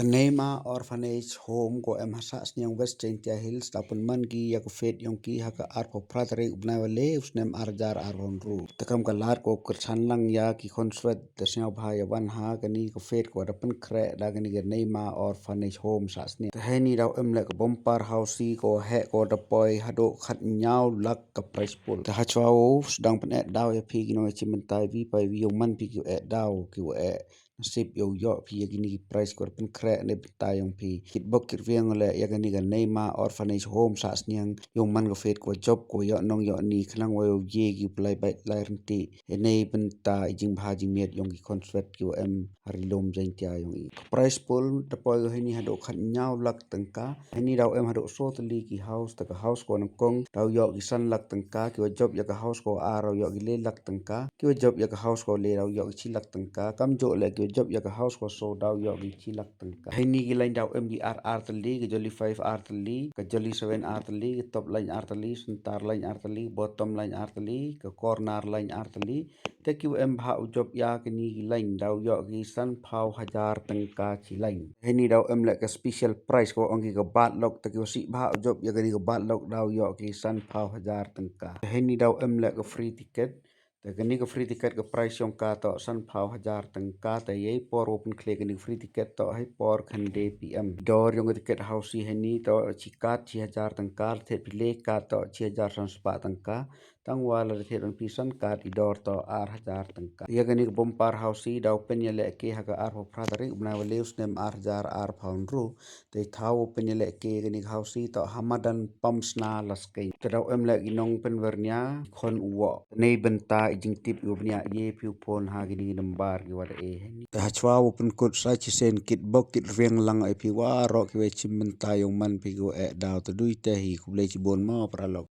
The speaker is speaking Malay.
Kanema Orphanage Home ko hasa sniang West Jaintia Hills tapon man gi yak fet yong ki haka arpo pratare ubna wale usnem arjar aron ru takam kalar ko kersanlang ya ki konsuat desnya bahaya wan ha gani ko fet ko dapen kre da gani Kanema Orphanage Home sa sni heni daw emle ko bompar hausi ko he ko dapoi hado khat nyau lak ka price pool ta hachwao sedang pen daw ya phi gino chimentai vi pai vi yong man pi ki daw ki e nasib yo phi gini price ko pen kre ne tayong pi kitbok kirviang le ya gani Kanema Orphanage Home sa sniang yong man go fet ko job ko yo nong yo ni khlang wo ye gi plai bai lai renti enei benta jing bha jing miet yong ki konsuat ki em harilom Jaintia yong i price pool dapoi heni hado khat nyau lak tengka heni daw em hado so tli ki house ta house ko nang kong daw yo ki san lak tengka ki job ya ka house ko aro yo ki le lak tengka ki job ya ka house ko le daw yo ki chi lak tengka kam jo le ki job ya ka house ko so daw yo ki chi lak tengka heni ki lain daw em di r tli ki joli 5 r tli ka joli 7 r tli ki top line r tli sentar line r tli bottom line r tli ka corner line r tli te ki em bha job ya ki ni ki lain daw yo ki san phau hajar tengka chi lain heni daw em le ka special price ko ong ki ka bat lok ta ki si bha job ya ki ka bat lok daw yo ki san phau hajar tengka heni daw em le ka free ticket ta gani ka free ticket ka price yong ka to san phau hajar tengka ta ye por open click ni free ticket to hai por khande pm dor yong ticket house heni to chikat 6000 tengka the pile ka to 6000 tengka tang wala the on pisan ka di dor to 1000 tengka ya gani ka bompar house daw pen ya le ke ha ka ar ho pratare ubna wale usnem 1000 pound ru te thau pen ya le ke gani house to hamadan pamsna laske daw em le ginong pen vernya khon uwo nei benta jing tip ubnia ye piu pon ha gini nambar gi wada e ta hachwa open kut sa chi sen kit bok kit rieng lang ai pi wa ro ki we chim benta yong man pi go e daw to dui te hi kuble chi bon mo pralok